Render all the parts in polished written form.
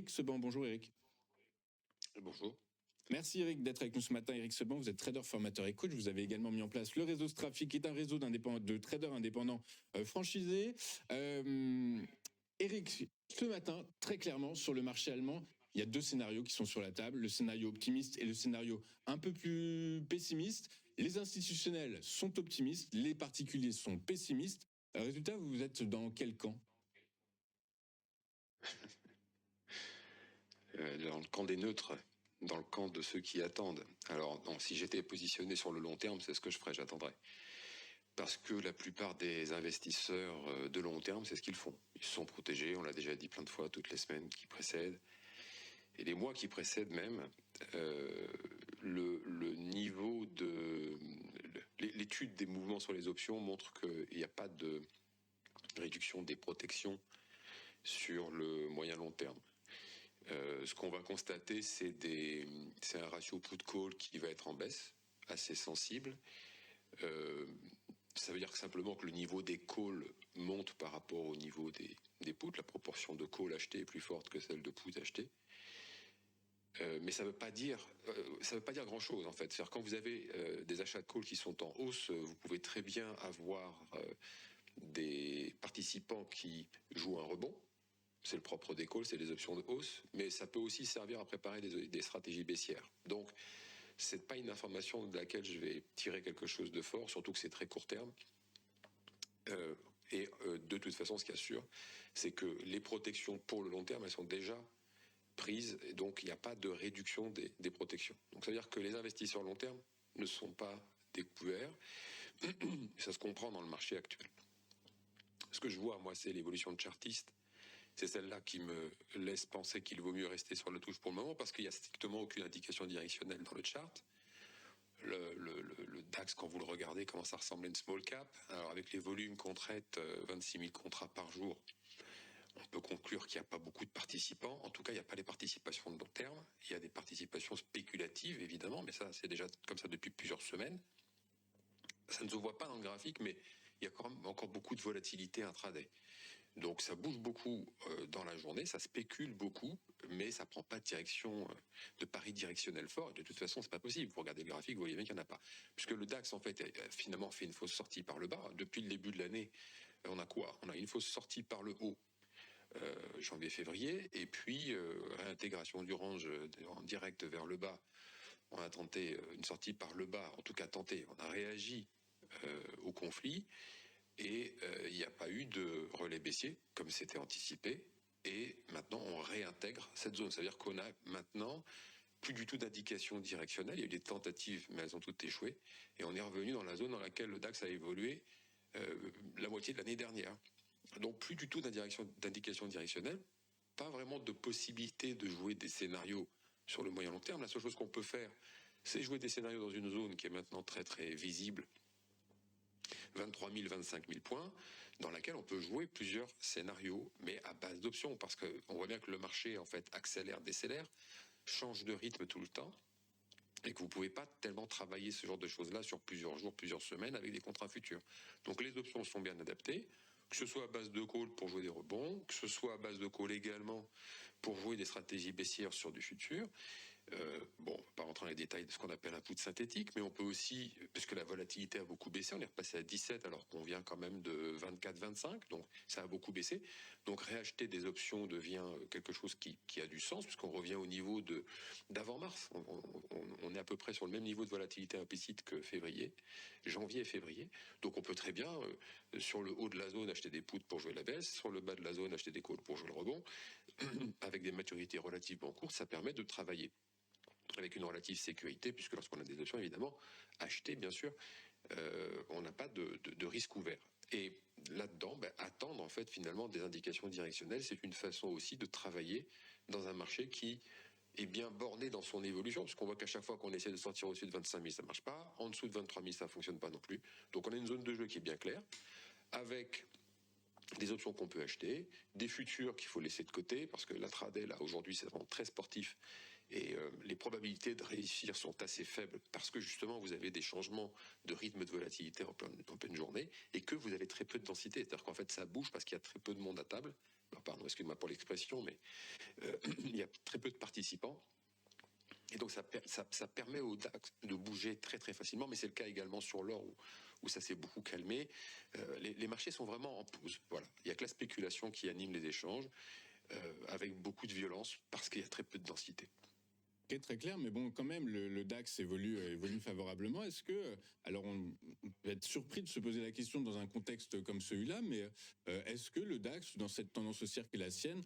Éric Seban. Bonjour Éric. Bonjour. Merci Eric d'être avec nous ce matin. Éric Seban, vous êtes trader, formateur et coach. Vous avez également mis en place le réseau Strafic, qui est un réseau de traders indépendants franchisés. Éric, ce matin, très clairement, sur le marché allemand, il y a deux scénarios qui sont sur la table, le scénario optimiste et le scénario un peu plus pessimiste. Les institutionnels sont optimistes, les particuliers sont pessimistes. Résultat, vous êtes dans quel camp ? Dans le camp des neutres, dans le camp de ceux qui attendent. Alors, non, si j'étais positionné sur le long terme, c'est ce que je ferais, j'attendrais. Parce que la plupart des investisseurs de long terme, c'est ce qu'ils font. Ils sont protégés, on l'a déjà dit plein de fois, toutes les semaines qui précèdent, et les mois qui précèdent même, le niveau de... L'étude des mouvements sur les options montre qu'il n'y a pas de réduction des protections sur le moyen-long terme. Ce qu'on va constater, c'est un ratio put-call qui va être en baisse, assez sensible. Ça veut dire simplement que le niveau des calls monte par rapport au niveau des puts. La proportion de calls achetés est plus forte que celle de puts achetés. Mais ça ne veut pas dire grand-chose en fait. C'est-à-dire quand vous avez des achats de calls qui sont en hausse, vous pouvez très bien avoir des participants qui jouent un rebond. C'est le propre des calls, c'est les options de hausse, mais ça peut aussi servir à préparer des stratégies baissières. Donc, c'est pas une information de laquelle je vais tirer quelque chose de fort, surtout que c'est très court terme. De toute façon, ce qu'il y a sûr, c'est que les protections pour le long terme, elles sont déjà prises, et donc il n'y a pas de réduction des protections. Donc, ça veut dire que les investisseurs long terme ne sont pas découverts. Ça se comprend dans le marché actuel. Ce que je vois, moi, c'est l'évolution de chartiste. C'est celle-là qui me laisse penser qu'il vaut mieux rester sur la touche pour le moment, parce qu'il n'y a strictement aucune indication directionnelle dans le chart. Le DAX, quand vous le regardez, commence à ressembler à une small cap. Alors avec les volumes qu'on traite, 26 000 contrats par jour, on peut conclure qu'il n'y a pas beaucoup de participants. En tout cas, il n'y a pas les participations de long terme. Il y a des participations spéculatives, évidemment, mais ça, c'est déjà comme ça depuis plusieurs semaines. Ça ne se voit pas dans le graphique, mais il y a quand même encore beaucoup de volatilité intraday. Donc ça bouge beaucoup dans la journée, ça spécule beaucoup, mais ça prend pas de direction, de pari directionnel fort. Et de toute façon, c'est pas possible. Vous regardez le graphique, vous voyez bien qu'il n'y en a pas. Puisque le DAX, en fait, a finalement fait une fausse sortie par le bas. Depuis le début de l'année, on a quoi ? On a une fausse sortie par le haut, janvier-février, et puis réintégration du range en direct vers le bas. On a tenté une sortie par le bas, en tout cas tenté. On a réagi au conflit. Et il n'y a pas eu de relais baissier, comme c'était anticipé. Et maintenant, on réintègre cette zone. C'est-à-dire qu'on a maintenant plus du tout d'indication directionnelle. Il y a eu des tentatives, mais elles ont toutes échoué. Et on est revenu dans la zone dans laquelle le DAX a évolué la moitié de l'année dernière. Donc plus du tout d'indication directionnelle. Pas vraiment de possibilité de jouer des scénarios sur le moyen long terme. La seule chose qu'on peut faire, c'est jouer des scénarios dans une zone qui est maintenant très très visible, 23 000, 25 000 points, dans laquelle on peut jouer plusieurs scénarios, mais à base d'options, parce qu'on voit bien que le marché, en fait, accélère, décélère, change de rythme tout le temps, et que vous ne pouvez pas tellement travailler ce genre de choses-là sur plusieurs jours, plusieurs semaines, avec des contrats futurs. Donc les options sont bien adaptées, que ce soit à base de call pour jouer des rebonds, que ce soit à base de call également pour jouer des stratégies baissières sur du futur. Bon, on va pas rentrer dans les détails de ce qu'on appelle un put synthétique, mais on peut aussi, puisque la volatilité a beaucoup baissé, on est repassé à 17 alors qu'on vient quand même de 24-25, donc ça a beaucoup baissé. Donc réacheter des options devient quelque chose qui a du sens, puisqu'on revient au niveau d'avant mars. On est à peu près sur le même niveau de volatilité implicite que janvier et février. Donc on peut très bien, sur le haut de la zone, acheter des puts pour jouer la baisse, sur le bas de la zone, acheter des calls pour jouer le rebond. Avec des maturités relativement courtes, ça permet de travailler avec une relative sécurité, puisque lorsqu'on a des options, évidemment, acheter, bien sûr, on n'a pas de risque ouvert. Et là-dedans, attendre, en fait, finalement, des indications directionnelles, c'est une façon aussi de travailler dans un marché qui est bien borné dans son évolution, puisqu'on voit qu'à chaque fois qu'on essaie de sortir au-dessus de 25 000, ça ne marche pas. En dessous de 23 000, ça ne fonctionne pas non plus. Donc on a une zone de jeu qui est bien claire, avec des options qu'on peut acheter, des futurs qu'il faut laisser de côté, parce que l'intraday, là, aujourd'hui, c'est vraiment très sportif, et les probabilités de réussir sont assez faibles, parce que justement, vous avez des changements de rythme de volatilité en pleine journée, et que vous avez très peu de densité, c'est-à-dire qu'en fait, ça bouge parce qu'il y a très peu de monde à table. Alors, pardon, excuse-moi pour l'expression, mais il y participants. Et donc ça permet au DAX de bouger très très facilement, mais c'est le cas également sur l'or où ça s'est beaucoup calmé. Les marchés sont vraiment en pause. Voilà. Il n'y a que la spéculation qui anime les échanges, avec beaucoup de violence, parce qu'il y a très peu de densité. Ok, très clair, mais bon, quand même, le DAX évolue favorablement. Est-ce que, alors on peut être surpris de se poser la question dans un contexte comme celui-là, mais est-ce que le DAX, dans cette tendance haussière qui est la sienne,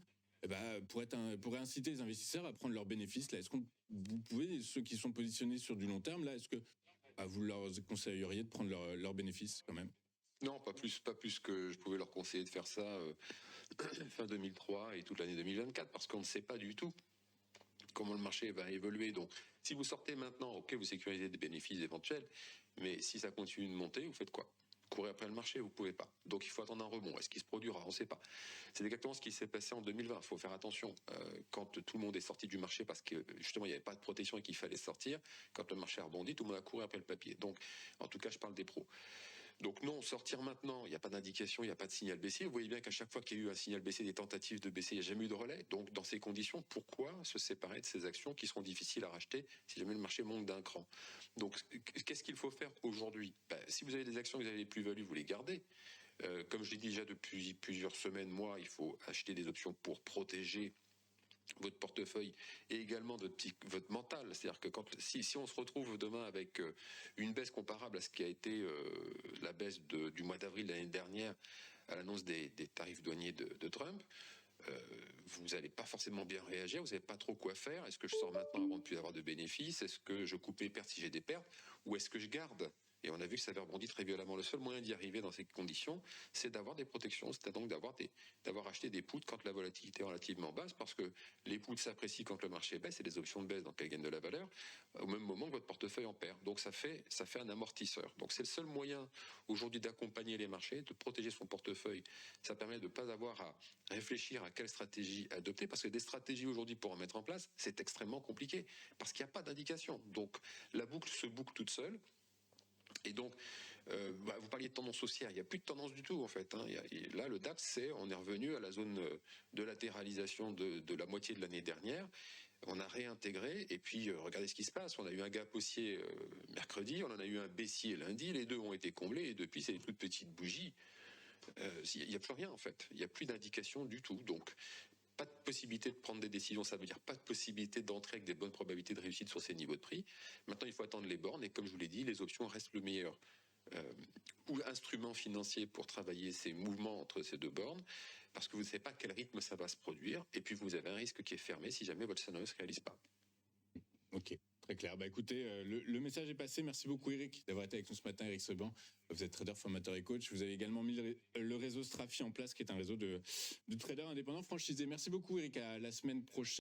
pourrait inciter les investisseurs à prendre leurs bénéfices là? Est-ce que vous pouvez, ceux qui sont positionnés sur du long terme, là, est-ce que vous leur conseilleriez de prendre leurs bénéfices quand même? Non, pas plus que je pouvais leur conseiller de faire ça fin 2003 et toute l'année 2024, parce qu'on ne sait pas du tout comment le marché va évoluer. Donc, si vous sortez maintenant, ok, vous sécurisez des bénéfices éventuels, mais si ça continue de monter, vous faites quoi? Courir après le marché, vous pouvez pas. Donc, il faut attendre un rebond. Est-ce qu'il se produira? On ne sait pas. C'est exactement ce qui s'est passé en 2020. Il faut faire attention. Quand tout le monde est sorti du marché parce que justement il n'y avait pas de protection et qu'il fallait sortir, quand le marché a rebondi, tout le monde a couru après le papier. Donc, en tout cas, je parle des pros. Donc non, sortir maintenant, il n'y a pas d'indication, il n'y a pas de signal baissier. Vous voyez bien qu'à chaque fois qu'il y a eu un signal baissier, des tentatives de baisser, il n'y a jamais eu de relais. Donc dans ces conditions, pourquoi se séparer de ces actions qui seront difficiles à racheter si jamais le marché monte d'un cran? Donc qu'est-ce qu'il faut faire aujourd'hui? Si vous avez des actions, vous avez des plus-values, vous les gardez. Comme je l'ai dit déjà depuis plusieurs semaines, mois, il faut acheter des options pour protéger votre portefeuille et également votre mental. C'est-à-dire que si on se retrouve demain avec une baisse comparable à ce qui a été la baisse du mois d'avril de l'année dernière à l'annonce des tarifs douaniers de Trump, vous n'allez pas forcément bien réagir, vous savez pas trop quoi faire. Est-ce que je sors maintenant avant de plus avoir de bénéfices? Est-ce que je coupe les pertes si j'ai des pertes? Ou est-ce que je garde? Et on a vu que ça avait rebondi très violemment. Le seul moyen d'y arriver dans ces conditions, c'est d'avoir des protections, c'est donc d'avoir acheté des puts quand la volatilité est relativement basse, parce que les puts s'apprécient quand le marché baisse et les options de baisse, donc elles gagnent de la valeur, au même moment que votre portefeuille en perd. Donc ça fait un amortisseur. Donc c'est le seul moyen aujourd'hui d'accompagner les marchés, de protéger son portefeuille. Ça permet de ne pas avoir à réfléchir à quelle stratégie adopter, parce que des stratégies aujourd'hui pour en mettre en place, c'est extrêmement compliqué, parce qu'il n'y a pas d'indication. Donc la boucle se boucle toute seule. Et donc, vous parliez de tendance haussière, il n'y a plus de tendance du tout en fait. Là, le DAX, on est revenu à la zone de latéralisation de la moitié de l'année dernière. On a réintégré et puis regardez ce qui se passe. On a eu un gap haussier mercredi, on en a eu un baissier lundi, les deux ont été comblés et depuis c'est des toutes petites bougies. Il n'y a plus rien en fait, il n'y a plus d'indication du tout. Donc pas de possibilité de prendre des décisions, ça veut dire pas de possibilité d'entrer avec des bonnes probabilités de réussite sur ces niveaux de prix. Maintenant, il faut attendre les bornes et comme je vous l'ai dit, les options restent le meilleur ou instrument financier pour travailler ces mouvements entre ces deux bornes, parce que vous ne savez pas à quel rythme ça va se produire et puis vous avez un risque qui est fermé si jamais votre scénario ne se réalise pas. Ok, très clair. Écoutez, le message est passé. Merci beaucoup Eric d'avoir été avec nous ce matin, Eric Seban. Vous êtes trader, formateur et coach. Vous avez également mis le réseau Strafi en place, qui est un réseau de traders indépendants franchisés. Merci beaucoup Eric, à la semaine prochaine.